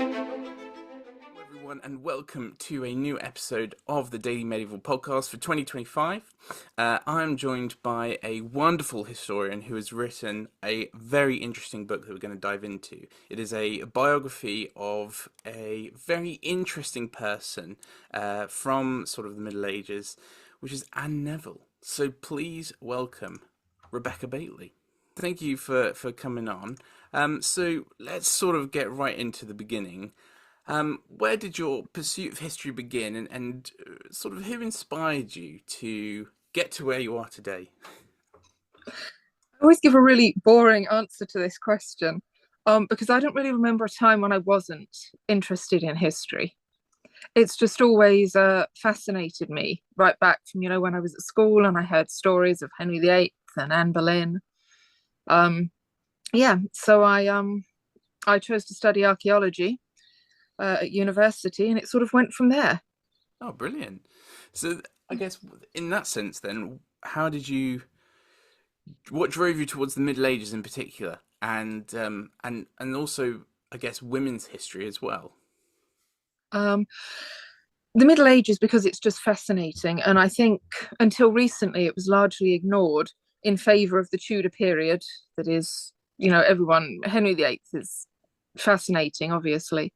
Everyone, and welcome to a new episode of the Daily Medieval Podcast for 2025. I'm joined by a wonderful historian who has written a very interesting book that we're going to dive into. It is a biography of a very interesting person from sort of the Middle Ages, which is Anne Neville. So please welcome Rebecca Batley. Thank you for coming on. So let's sort of get right into the beginning. Where did your pursuit of history begin, and sort of who inspired you to get to where you are today? I always give a really boring answer to this question, because I don't really remember a time when I wasn't interested in history. It's just always fascinated me, right back from, when I was at school and I heard stories of Henry VIII and Anne Boleyn. So I chose to study archaeology at university, and it sort of went from there. Oh, brilliant! So I guess in that sense, then, what drove you towards the Middle Ages in particular, and also, I guess, women's history as well? Um, the Middle Ages, because it's just fascinating, and I think until recently it was largely ignored in favour of the Tudor period. That is, everyone, Henry VIII is fascinating, obviously.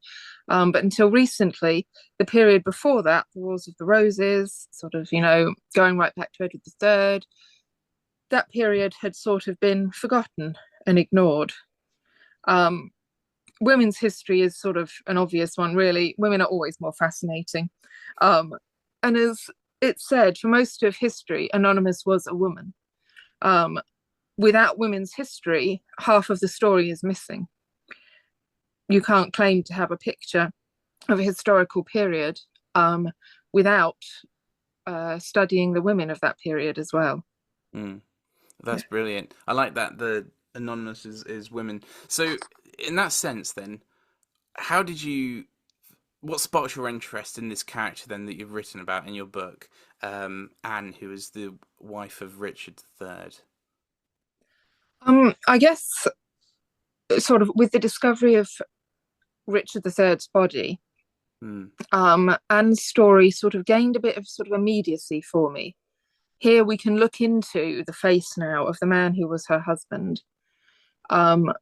But until recently, the period before that, the Wars of the Roses, sort of, going right back to Edward III, that period had sort of been forgotten and ignored. Um, Women's history is sort of an obvious one, really. Women are always more fascinating. Um, and as it said, for most of history, Anonymous was a woman. Um, Without women's history, half of the story is missing. You can't claim to have a picture of a historical period without studying the women of that period as well. Mm, that's brilliant. I like that the anonymous is women. So in that sense, then, how did you? What sparked your interest in this character then that you've written about in your book, Anne, who is the wife of Richard III? I guess sort of with the discovery of Richard III's body, Mm, Anne's story sort of gained a bit of sort of immediacy for me. Here we can look into the face now of the man who was her husband. Um,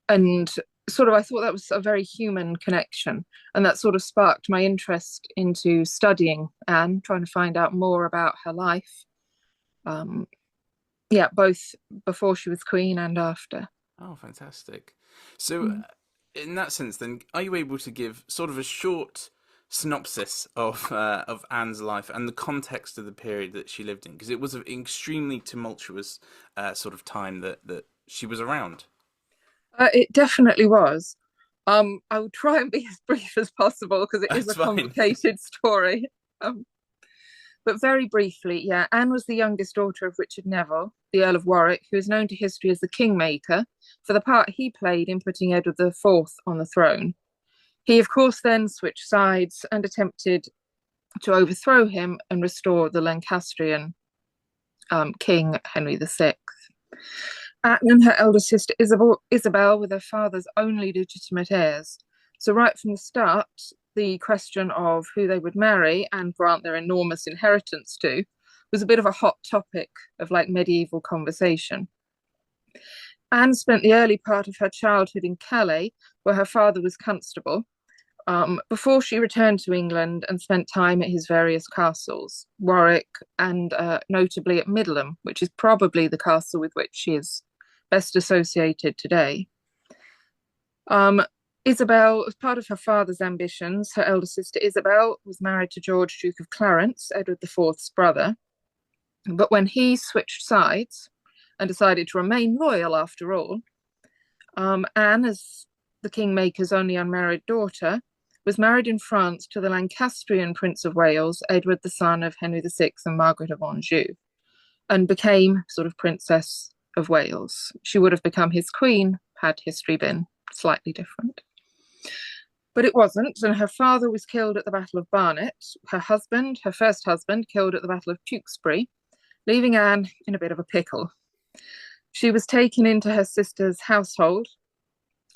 and sort of I thought that was a very human connection, and that sort of sparked my interest into studying Anne, trying to find out more about her life. Um, yeah, both before she was queen and after. oh, fantastic. So, Mm. in that sense, then, are you able to give sort of a short synopsis of Anne's life and the context of the period that she lived in? Because it was an extremely tumultuous sort of time that she was around. It definitely was. I will try and be as brief as possible because it is That's a fine. complicated story. Um, but very briefly, yeah, Anne was the youngest daughter of Richard Neville, the Earl of Warwick, who is known to history as the Kingmaker for the part he played in putting Edward IV on the throne. He, of course, then switched sides and attempted to overthrow him and restore the Lancastrian King Henry VI. Anne and her elder sister Isabel were their father's only legitimate heirs. So, right from the start, the question of who they would marry and grant their enormous inheritance to was a bit of a hot topic of like medieval conversation. Anne spent the early part of her childhood in Calais, where her father was constable, before she returned to England and spent time at his various castles, Warwick and notably at Middleham, which is probably the castle with which she is best associated today. Um, Isabel, as part of her father's ambitions, her elder sister Isabel was married to George, Duke of Clarence, Edward IV's brother. But when he switched sides and decided to remain loyal after all, Anne, as the Kingmaker's only unmarried daughter, was married in France to the Lancastrian Prince of Wales, Edward, the son of Henry VI and Margaret of Anjou, and became sort of Princess of Wales. She would have become his queen had history been slightly different. But it wasn't, and her father was killed at the Battle of Barnet, her husband, her first husband, killed at the Battle of Tewkesbury, leaving Anne in a bit of a pickle. She was taken into her sister's household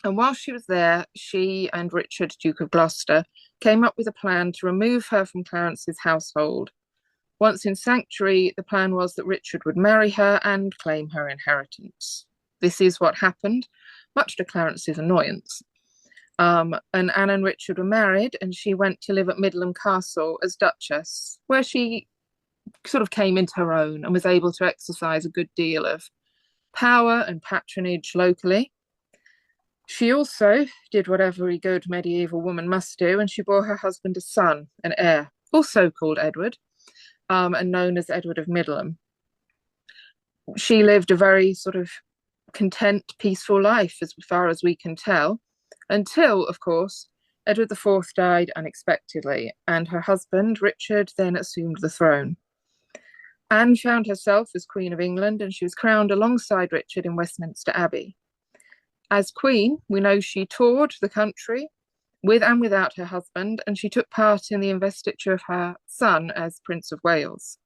And while she was there, she and Richard, Duke of Gloucester, came up with a plan to remove her from Clarence's household. Once in sanctuary, the plan was that Richard would marry her and claim her inheritance. This is what happened, much to Clarence's annoyance. And Anne and Richard were married, and she went to live at Middleham Castle as Duchess, where she sort of came into her own and was able to exercise a good deal of power and patronage locally. She also did what every good medieval woman must do, and she bore her husband a son, an heir, also called Edward, and known as Edward of Middleham. She lived a very sort of content, peaceful life, as far as we can tell, until, of course, Edward IV died unexpectedly, and her husband, Richard, then assumed the throne. Anne found herself as Queen of England, and she was crowned alongside Richard in Westminster Abbey. As Queen, we know she toured the country with and without her husband, and she took part in the investiture of her son as Prince of Wales.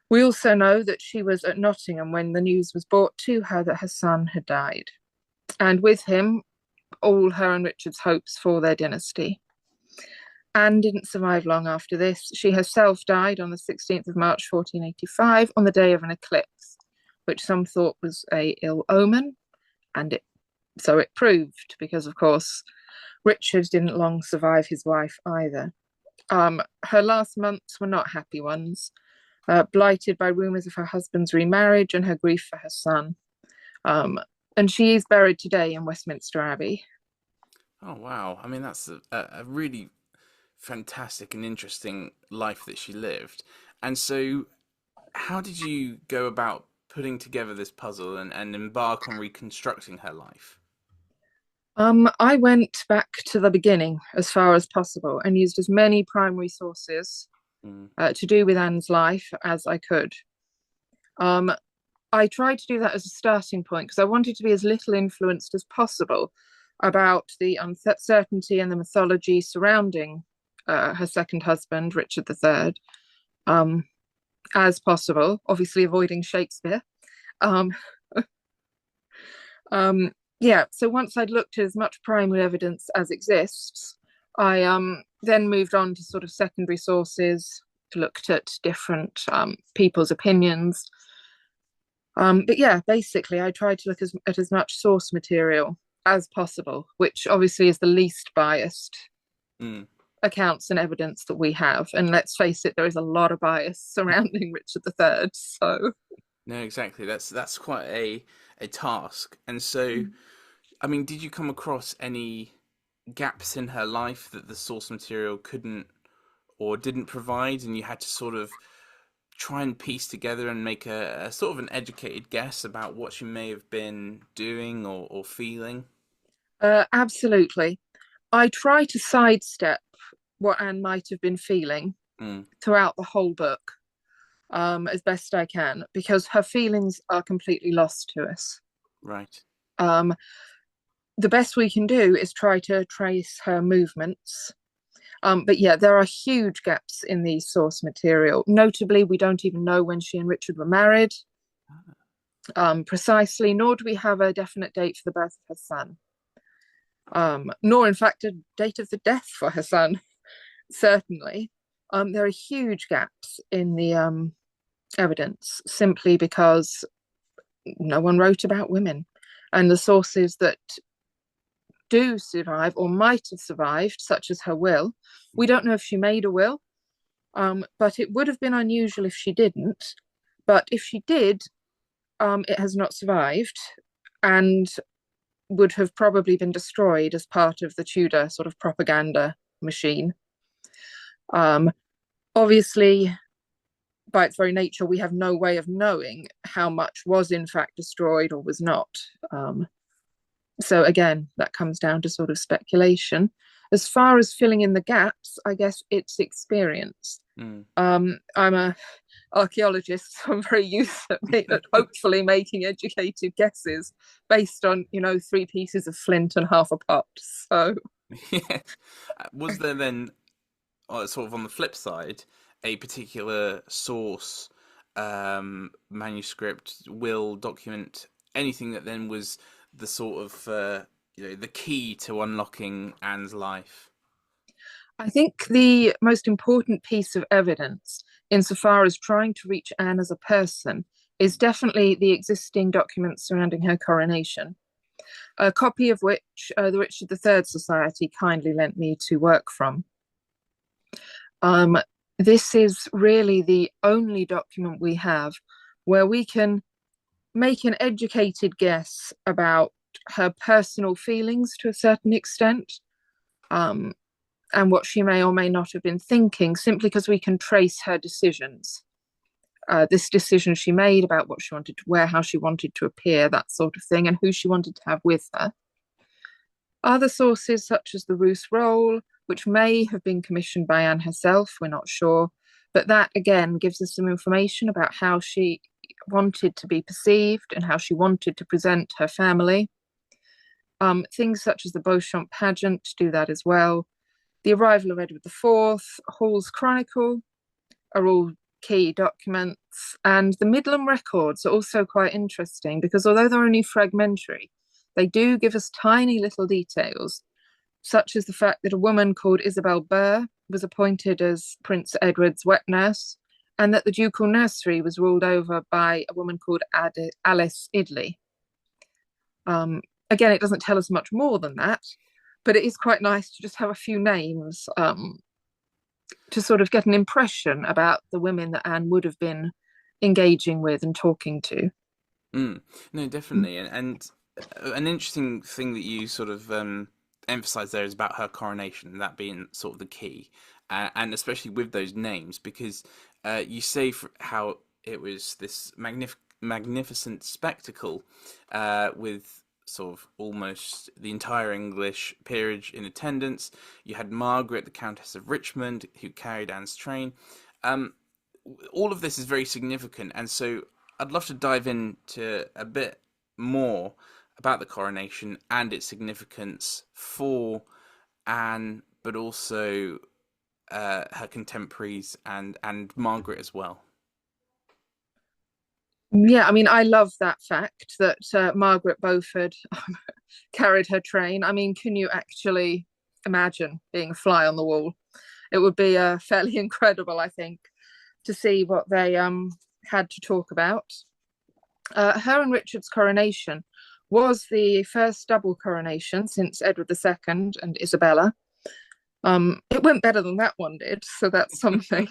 We also know that she was at Nottingham when the news was brought to her that her son had died, and with him, all her and Richard's hopes for their dynasty. Anne didn't survive long after this. She herself died on the 16th of March, 1485, on the day of an eclipse, which some thought was an ill omen, and so it proved, because, of course, Richard didn't long survive his wife either. Her last months were not happy ones, blighted by rumours of her husband's remarriage and her grief for her son. And she is buried today in Westminster Abbey. Oh, wow. I mean, that's a really fantastic and interesting life that she lived. And so, how did you go about putting together this puzzle and embark on reconstructing her life? I went back to the beginning as far as possible and used as many primary sources Mm. to do with Anne's life as I could. Um, I tried to do that as a starting point because I wanted to be as little influenced as possible about the uncertainty and the mythology surrounding her second husband, Richard III, as possible, obviously avoiding Shakespeare. Um, yeah, so once I'd looked at as much primary evidence as exists, I then moved on to sort of secondary sources, looked at different people's opinions. But yeah, basically, I tried to look at as much source material as possible, which obviously is the least biased Mm. accounts and evidence that we have. And let's face it, there is a lot of bias surrounding Richard III. So, No, exactly. That's quite a task. And so, I mean, did you come across any gaps in her life that the source material couldn't or didn't provide, and you had to sort of try and piece together and make a sort of an educated guess about what she may have been doing or feeling? absolutely. I try to sidestep what Anne might have been feeling Mm. throughout the whole book as best I can because her feelings are completely lost to us. Right. Um, the best we can do is try to trace her movements. But yeah, there are huge gaps in the source material. Notably, we don't even know when she and Richard were married precisely, nor do we have a definite date for the birth of her son, nor, in fact, a date of the death for her son, certainly. There are huge gaps in the evidence simply because no one wrote about women. And the sources that do survive or might have survived, such as her will, we don't know if she made a will, but it would have been unusual if she didn't. But if she did, it has not survived and would have probably been destroyed as part of the Tudor sort of propaganda machine. Obviously, by its very nature, we have no way of knowing how much was in fact destroyed or was not. So again, that comes down to sort of speculation. As far as filling in the gaps, I guess it's experience. Mm. I'm a archaeologist, so I'm very used at hopefully making educated guesses based on, you know, three pieces of flint and half a pot. So Yeah. Was there then, sort of on the flip side, a particular source, manuscript, will, document, anything that then was the sort of the key to unlocking Anne's life? I think the most important piece of evidence, insofar as trying to reach Anne as a person, is definitely the existing documents surrounding her coronation, a copy of which the Richard III Society kindly lent me to work from. This is really the only document we have where we can make an educated guess about her personal feelings to a certain extent, and what she may or may not have been thinking, simply because we can trace her decisions. This decision she made about what she wanted to wear, how she wanted to appear, that sort of thing, and who she wanted to have with her. Other sources, such as the Roos Roll, which may have been commissioned by Anne herself, we're not sure, but that again gives us some information about how she wanted to be perceived and how she wanted to present her family. Things such as the Beauchamp pageant do that as well. The arrival of Edward IV, Hall's Chronicle are all key documents, and the Midland records are also quite interesting because although they're only fragmentary, they do give us tiny little details, such as the fact that a woman called Isabel Burr was appointed as Prince Edward's wet nurse, and that the ducal nursery was ruled over by a woman called Alice Idley. Again, it doesn't tell us much more than that, but it is quite nice to just have a few names to sort of get an impression about the women that Anne would have been engaging with and talking to. No, definitely, and an interesting thing that you sort of emphasise there is about her coronation, that being sort of the key, and especially with those names, because you say how it was this magnificent spectacle with sort of almost the entire English peerage in attendance. You had Margaret, the Countess of Richmond, who carried Anne's train. All of this is very significant, and so I'd love to dive into a bit more about the coronation and its significance for Anne, but also her contemporaries and Margaret as well. Yeah, I mean, I love that fact that Margaret Beaufort carried her train. I mean, can you actually imagine being a fly on the wall? It would be fairly incredible, I think, to see what they had to talk about. Her and Richard's coronation was the first double coronation since Edward II and Isabella. It went better than that one did, so that's something.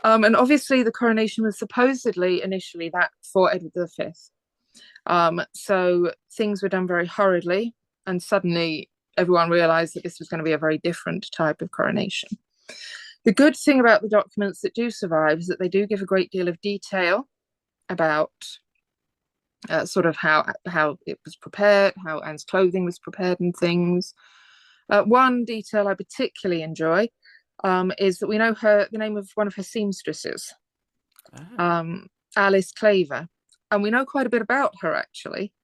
And obviously, the coronation was supposedly initially that for Edward V. So things were done very hurriedly, and suddenly everyone realized that this was going to be a very different type of coronation. The good thing about the documents that do survive is that they do give a great deal of detail about sort of how it was prepared, how Anne's clothing was prepared and things. One detail I particularly enjoy is that we know the name of one of her seamstresses, Alice Claver, and we know quite a bit about her actually.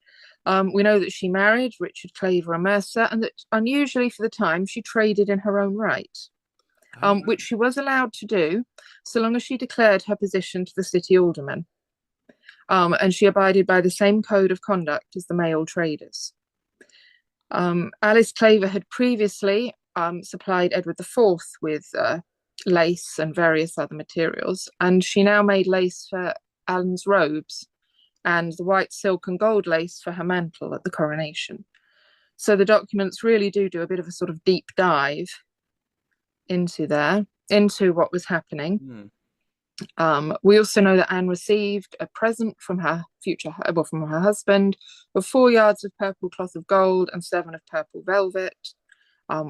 We know that she married Richard Claver, a mercer, and that unusually for the time she traded in her own right, which she was allowed to do so long as she declared her position to the city alderman. And she abided by the same code of conduct as the male traders. Alice Claver had previously supplied Edward IV with lace and various other materials, and she now made lace for Anne's robes and the white silk and gold lace for her mantle at the coronation. So the documents really do a bit of a sort of deep dive into what was happening. We also know that Anne received a present from her husband of 4 yards of purple cloth of gold and 7 of purple velvet.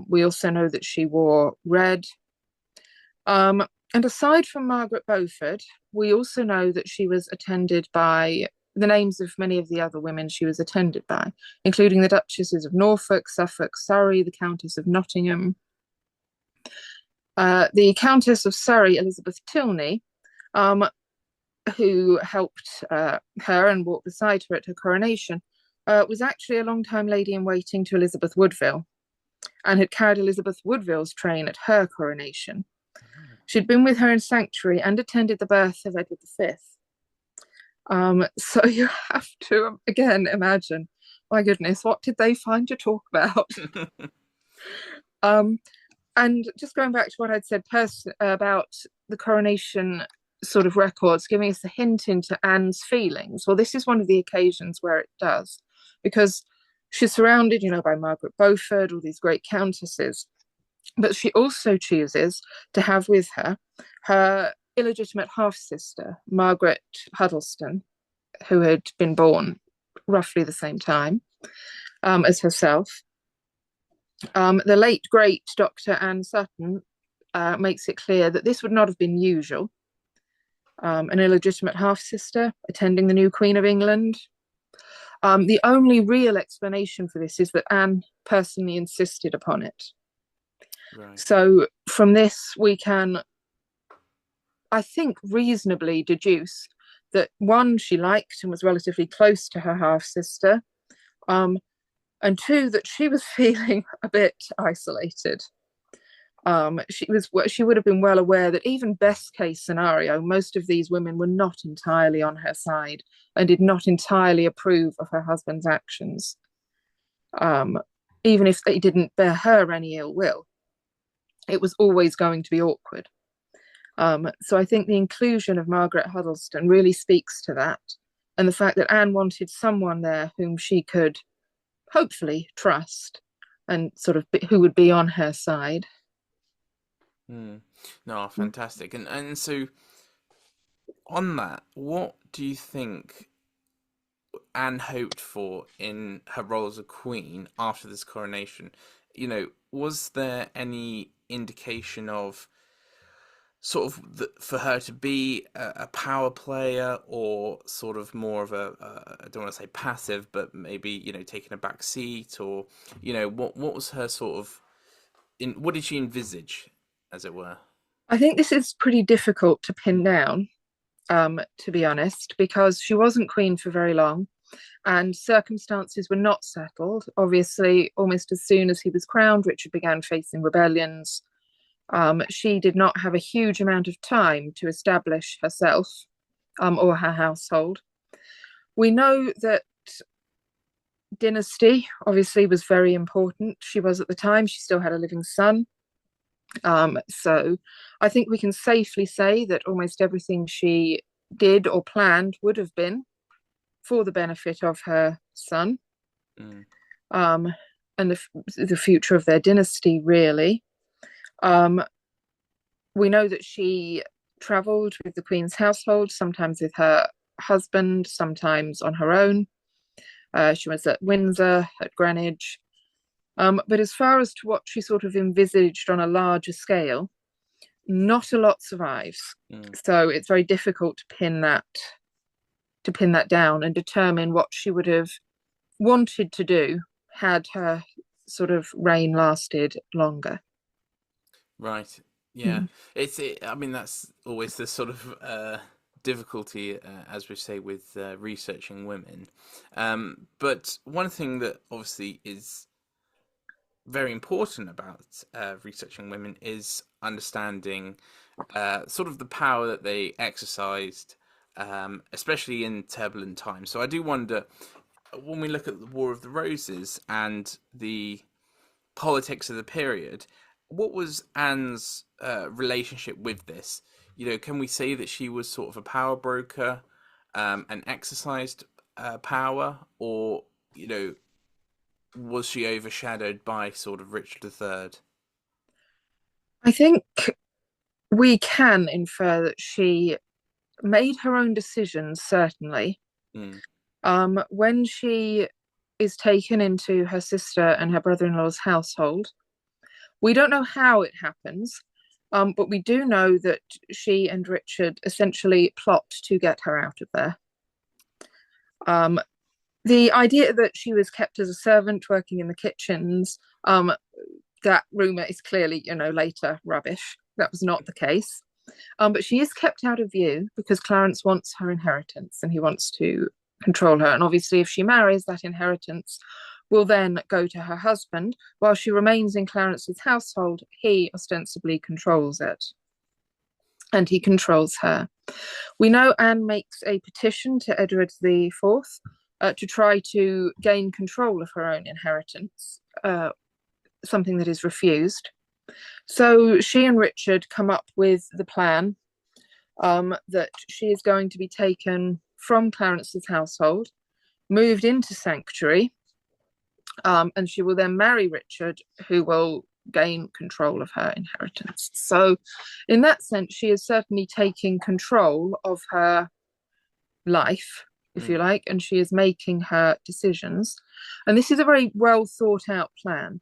We also know that she wore red. And aside from Margaret Beaufort, we also know that she was attended by the names of many of the other women she was attended by, including the Duchesses of Norfolk, Suffolk, Surrey, the Countess of Nottingham. The Countess of Surrey, Elizabeth Tilney, who helped her and walked beside her at her coronation, was actually a long-time lady-in-waiting to Elizabeth Woodville and had carried Elizabeth Woodville's train at her coronation. She'd been with her in sanctuary and attended the birth of Edward V. So you have to again imagine, my goodness, what did they find to talk about? Um, and just going back to what I'd said about the coronation sort of records, giving us a hint into Anne's feelings. Well, this is one of the occasions where it does, because she's surrounded, by Margaret Beaufort, all these great countesses, but she also chooses to have with her her illegitimate half sister, Margaret Huddleston, who had been born roughly the same time as herself. The late, great Dr. Anne Sutton makes it clear that this would not have been usual. An illegitimate half sister attending the new Queen of England. The only real explanation for this is that Anne personally insisted upon it. Right. So from this, we can, I think, reasonably deduce that one, she liked and was relatively close to her half sister, and two, that she was feeling a bit isolated. She would have been well aware that even best case scenario, most of these women were not entirely on her side and did not entirely approve of her husband's actions, even if they didn't bear her any ill will. It was always going to be awkward. So I think the inclusion of Margaret Huddleston really speaks to that, and the fact that Anne wanted someone there whom she could hopefully trust and sort of who would be on her side. No, fantastic. And so on that, what do you think Anne hoped for in her role as a queen after this coronation? Was there any indication of sort of for her to be a power player, or sort of more of I don't want to say passive, but maybe taking a back seat, or what was her sort of what did she envisage, as it were? I think this is pretty difficult to pin down, to be honest, because she wasn't queen for very long and circumstances were not settled. Obviously, almost as soon as he was crowned, Richard began facing rebellions. She did not have a huge amount of time to establish herself or her household. We know that dynasty obviously was very important. She was at the time, she still had a living son. So I think we can safely say that almost everything she did or planned would have been for the benefit of her son, and the future of their dynasty, really. We know that she travelled with the Queen's household, sometimes with her husband, sometimes on her own. She was at Windsor, at Greenwich. But as far as to what she sort of envisaged on a larger scale, not a lot survives. So it's very difficult to pin that down and determine what she would have wanted to do had her sort of reign lasted longer. Right. Yeah. I mean, that's always the sort of difficulty, as we say, with researching women. But one thing that obviously is very important about researching women is understanding sort of the power that they exercised, especially in turbulent times. So I do wonder, when we look at the War of the Roses and the politics of the period, what was Anne's relationship with this? Can we say that she was sort of a power broker and exercised power, or was she overshadowed by sort of Richard III? I think we can infer that she made her own decisions, certainly. When she is taken into her sister and her brother-in-law's household, we don't know how it happens, but we do know that she and Richard essentially plot to get her out of there. The idea that she was kept as a servant working in the kitchens, that rumour is clearly, later rubbish. That was not the case. But she is kept out of view because Clarence wants her inheritance and he wants to control her. And obviously, if she marries, that inheritance will then go to her husband. While she remains in Clarence's household, he ostensibly controls it. And he controls her. We know Anne makes a petition to Edward IV to try to gain control of her own inheritance, something that is refused. So she and Richard come up with the plan that she is going to be taken from Clarence's household, moved into sanctuary, and she will then marry Richard, who will gain control of her inheritance. So, in that sense, she is certainly taking control of her life, if you Mm. like, and she is making her decisions. And this is a very well thought out plan.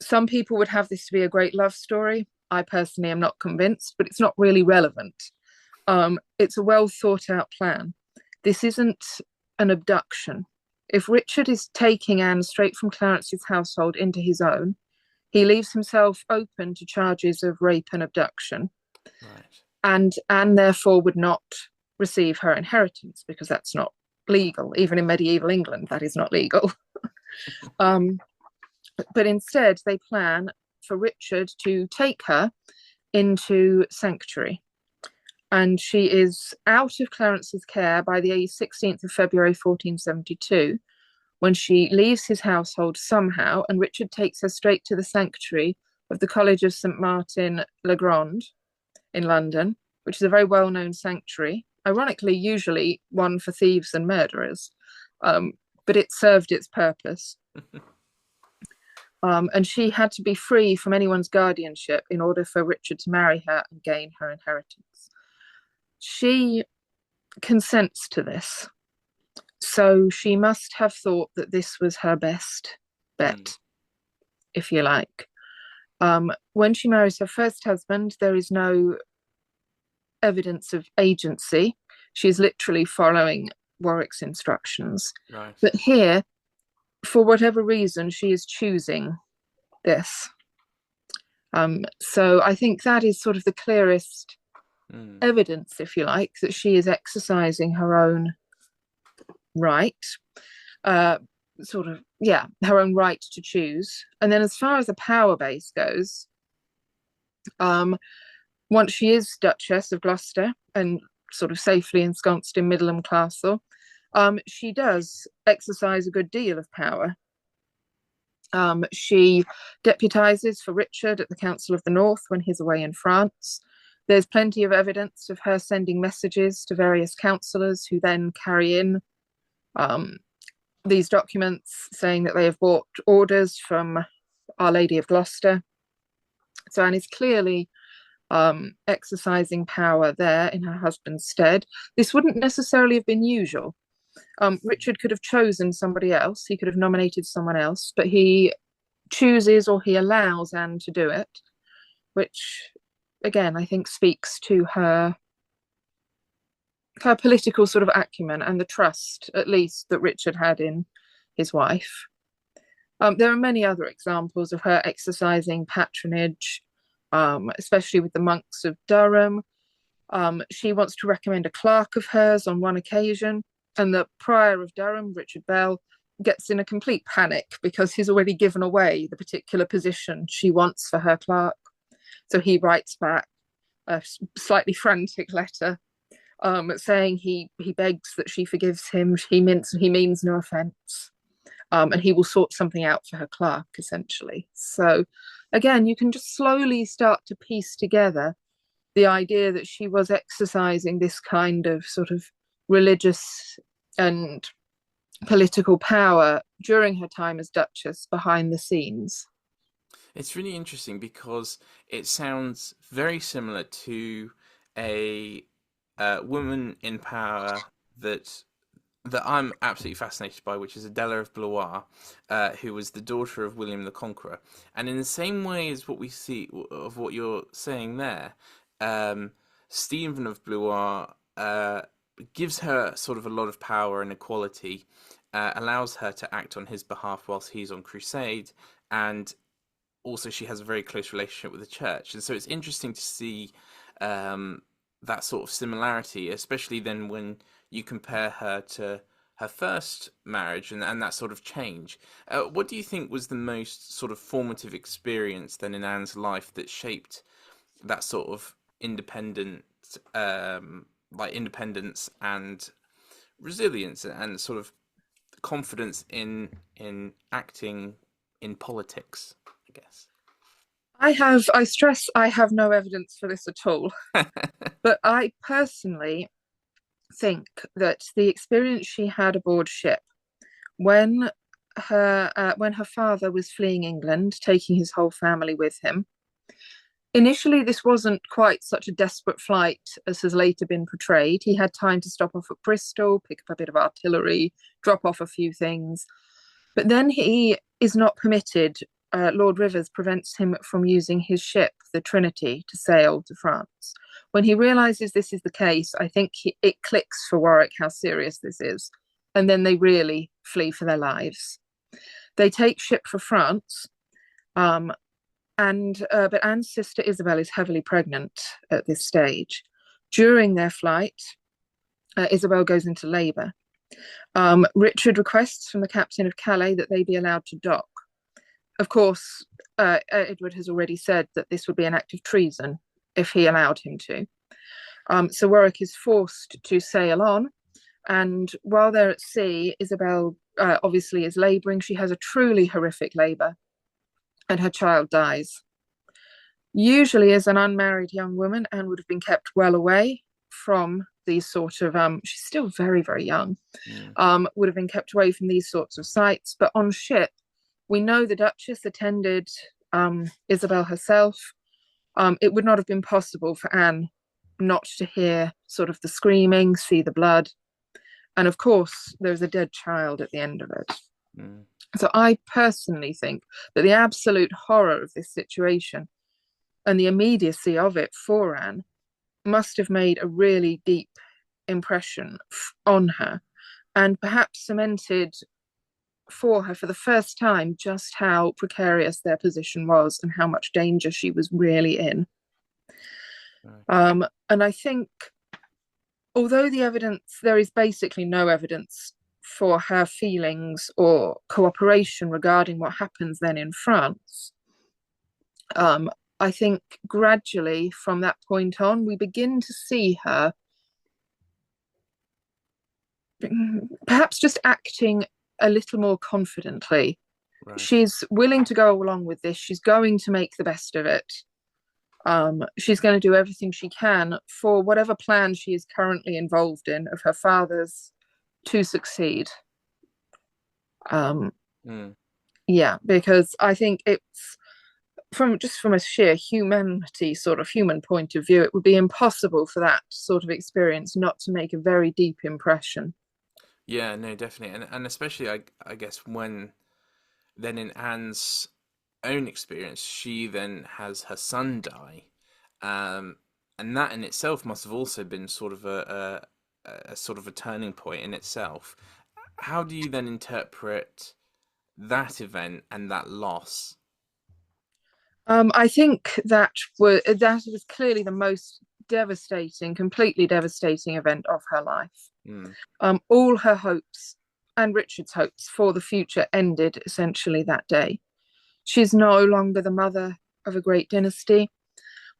Some people would have this to be a great love story. I personally am not convinced, but it's not really relevant. It's a well thought out plan. This isn't an abduction. If Richard is taking Anne straight from Clarence's household into his own, he leaves himself open to charges of rape and abduction. Right. And Anne, therefore, would not receive her inheritance because that's not legal. Even in medieval England, that is not legal. But instead, they plan for Richard to take her into sanctuary. And she is out of Clarence's care by the 16th of February 1472, when she leaves his household somehow, and Richard takes her straight to the sanctuary of the College of St. Martin le Grand in London, which is a very well-known sanctuary, ironically, usually one for thieves and murderers, but it served its purpose. And she had to be free from anyone's guardianship in order for Richard to marry her and gain her inheritance. She consents to this. So she must have thought that this was her best bet, if you like. When she marries her first husband, there is no evidence of agency. She is literally following Warwick's instructions. Right. But here, for whatever reason, she is choosing this. So I think that is sort of the clearest evidence, if you like, that she is exercising her own right, her own right to choose. And then as far as the power base goes, once she is Duchess of Gloucester and sort of safely ensconced in Middleham Castle, she does exercise a good deal of power. She deputises for Richard at the Council of the North when he's away in France. There's plenty of evidence of her sending messages to various councillors who then carry in these documents saying that they have bought orders from Our Lady of Gloucester. So Anne is clearly exercising power there in her husband's stead. This wouldn't necessarily have been usual. Richard could have chosen somebody else. He could have nominated someone else, but he chooses or he allows Anne to do it, which, again, I think speaks to her political sort of acumen and the trust, at least, that Richard had in his wife. There are many other examples of her exercising patronage, especially with the monks of Durham. She wants to recommend a clerk of hers on one occasion, and the prior of Durham, Richard Bell, gets in a complete panic because he's already given away the particular position she wants for her clerk. So he writes back a slightly frantic letter saying he begs that she forgives him. He means no offence, and he will sort something out for her clerk, essentially. So again, you can just slowly start to piece together the idea that she was exercising this kind of sort of religious and political power during her time as Duchess behind the scenes. It's really interesting because it sounds very similar to a woman in power that I'm absolutely fascinated by, which is Adela of Blois, who was the daughter of William the Conqueror. And in the same way as what we see of what you're saying there, Stephen of Blois gives her sort of a lot of power and equality, allows her to act on his behalf whilst he's on crusade, and also she has a very close relationship with the church. And so it's interesting to see that sort of similarity, especially then when you compare her to her first marriage and that sort of change. What do you think was the most sort of formative experience then in Anne's life that shaped that sort of independent against like independence and resilience and sort of confidence in acting in politics, I guess. I stress I have no evidence for this at all, but I personally think that the experience she had aboard ship when when her father was fleeing England, taking his whole family with him. Initially, this wasn't quite such a desperate flight as has later been portrayed. He had time to stop off at Bristol, pick up a bit of artillery, drop off a few things. But then he is not permitted. Lord Rivers prevents him from using his ship, the Trinity, to sail to France. When he realizes this is the case, I think it clicks for Warwick how serious this is. And then they really flee for their lives. They take ship for France, but Anne's sister Isabel is heavily pregnant at this stage. During their flight, Isabel goes into labour. Richard requests from the captain of Calais that they be allowed to dock. Of course, Edward has already said that this would be an act of treason if he allowed him to. So Warwick is forced to sail on. And while they're at sea, Isabel obviously is labouring. She has a truly horrific labour, and her child dies. Usually, as an unmarried young woman, Anne would have been kept well away from these sort of, she's still very, very young, would have been kept away from these sorts of sights. But on ship, we know the Duchess attended Isabel herself. It would not have been possible for Anne not to hear sort of the screaming, see the blood. And of course, there's a dead child at the end of it. Mm. So I personally think that the absolute horror of this situation and the immediacy of it for Anne must have made a really deep impression on her, and perhaps cemented for her for the first time just how precarious their position was and how much danger she was really in. Right. And I think, although there is basically no evidence for her feelings or cooperation regarding what happens then in France, I think gradually from that point on, we begin to see her perhaps just acting a little more confidently. Right. She's willing to go along with this. She's going to make the best of it. She's going to do everything she can for whatever plan she is currently involved in of her father's to succeed. Yeah, because I think it's from a sheer humanity, sort of human point of view, it would be impossible for that sort of experience not to make a very deep impression. Yeah, no, definitely. And especially, I guess, when then in Anne's own experience, she then has her son die. And that in itself must have also been sort of a sort of a turning point in itself. How do you then interpret that event and that loss? I think that was clearly the most devastating, completely devastating event of her life. All her hopes and Richard's hopes for the future ended essentially that day. She's no longer the mother of a great dynasty.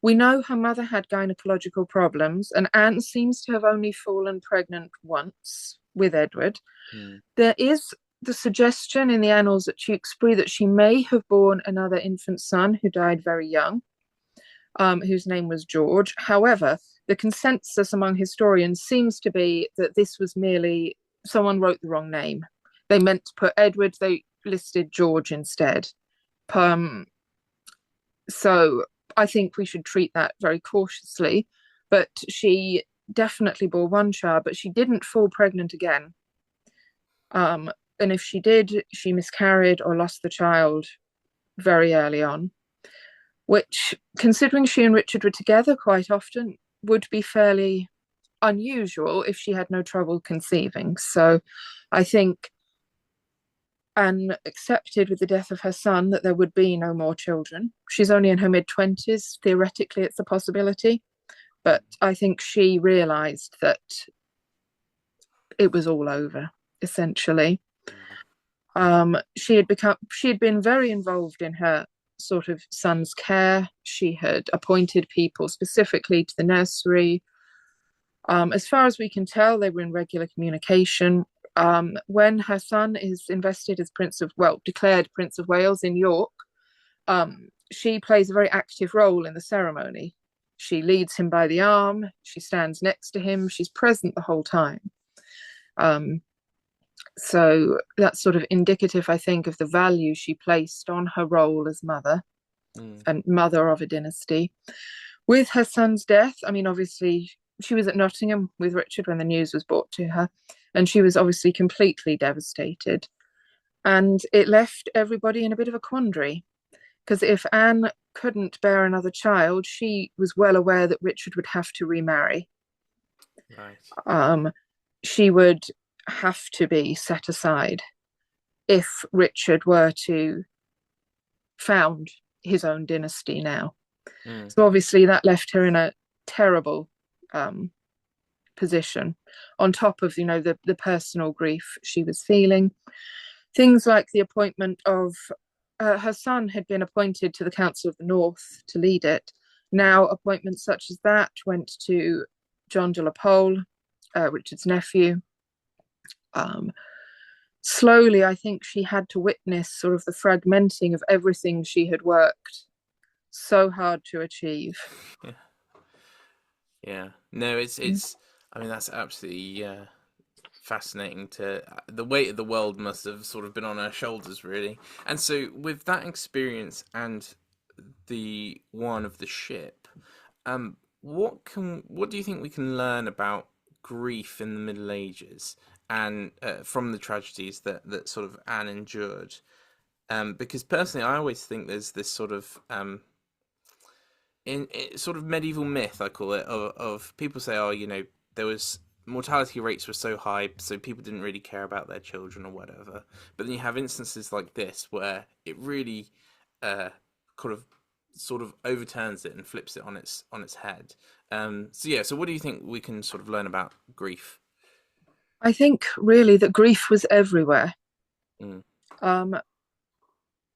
We know her mother had gynecological problems, and Anne seems to have only fallen pregnant once with Edward. There is the suggestion in the annals at Tewkesbury that she may have borne another infant son who died very young, whose name was George. However, the consensus among historians seems to be that this was merely someone wrote the wrong name. They meant to put Edward, they listed George instead. So I think we should treat that very cautiously. But she definitely bore one child, but she didn't fall pregnant again. And if she did, she miscarried or lost the child very early on, which, considering she and Richard were together quite often, would be fairly unusual if she had no trouble conceiving. So I think Anne accepted with the death of her son that there would be no more children. She's only in her mid-20s. Theoretically, it's a possibility. But I think she realised that it was all over, essentially. She had been very involved in her sort of son's care. She had appointed people specifically to the nursery. As far as we can tell, they were in regular communication. When her son is invested as declared Prince of Wales in York, she plays a very active role in the ceremony. She leads him by the arm, she stands next to him, she's present the whole time. Um, so that's sort of indicative, I think, of the value she placed on her role as mother Mm. and mother of a dynasty. With her son's death, I mean, obviously, she was at Nottingham with Richard when the news was brought to her, and she was obviously completely devastated. And it left everybody in a bit of a quandary because if Anne couldn't bear another child, she was well aware that Richard would have to remarry. Right. She would have to be set aside if Richard were to found his own dynasty now. Mm. So obviously that left her in a terrible position, on top of the personal grief she was feeling. Things like the appointment of her son had been appointed to the Council of the North to lead it. Now appointments such as that went to John de la Pole, Richard's nephew. Slowly, I think she had to witness sort of the fragmenting of everything she had worked so hard to achieve. Yeah. Yeah. No, it's. I mean, that's absolutely fascinating. The weight of the world must have sort of been on her shoulders, really. And so, with that experience and the one of the ship, what do you think we can learn about grief in the Middle Ages and from the tragedies that sort of Anne endured? Because personally, I always think there's this sort of in sort of medieval myth, I call it, of people say, oh, there was mortality rates were so high, so people didn't really care about their children or whatever. But then you have instances like this where it really kind of sort of overturns it and flips it on its head. So yeah, so what do you think we can sort of learn about grief? I think really that grief was everywhere. Mm. Um,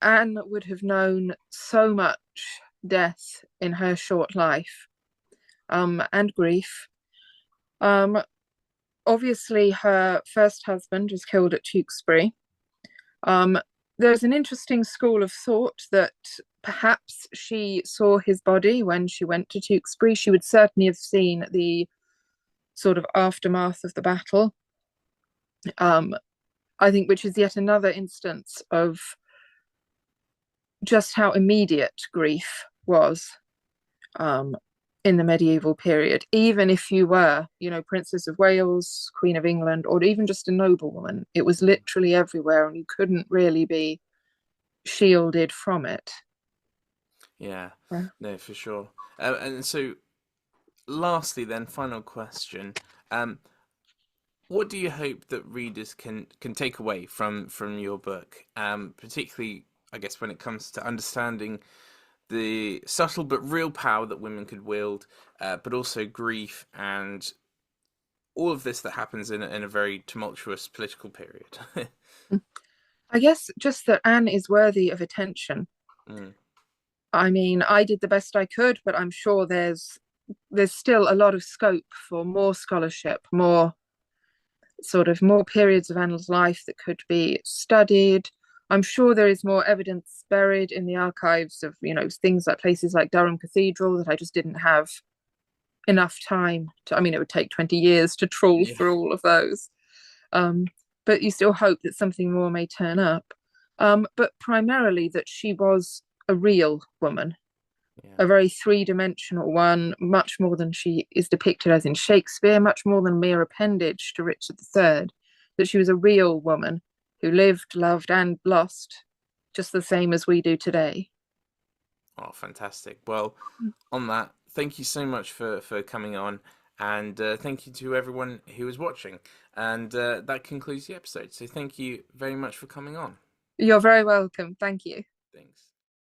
Anne would have known so much death in her short life, and grief. Um, Obviously, her first husband was killed at Tewkesbury. Um, there's an interesting school of thought that perhaps she saw his body when she went to Tewkesbury. She would certainly have seen the sort of aftermath of the battle. I think, which is yet another instance of just how immediate grief was um, in the medieval period. Even if you were, Princess of Wales, Queen of England, or even just a noblewoman, it was literally everywhere, and you couldn't really be shielded from it. Yeah, Yeah. no, for sure. And so, lastly, then, final question. Um, what do you hope that readers can take away from your book, particularly, I guess, when it comes to understanding the subtle but real power that women could wield, but also grief and all of this that happens in a very tumultuous political period. I guess just that Anne is worthy of attention. Mm. I mean, I did the best I could, but I'm sure there's still a lot of scope for more scholarship, more periods of Anne's life that could be studied. I'm sure there is more evidence buried in the archives of, things like places like Durham Cathedral that I just didn't have enough time to. I mean, it would take 20 years to trawl Yeah. through all of those. Um, but you still hope that something more may turn up. But primarily that she was a real woman, Yeah. a very three-dimensional one, much more than she is depicted as in Shakespeare, much more than a mere appendage to Richard III, that she was a real woman who lived, loved, and lost just the same as we do today. Oh, fantastic. Well, on that, thank you so much for coming on, and thank you to everyone who was watching. And that concludes the episode. So thank you very much for coming on. You're very welcome. Thank you. Thanks.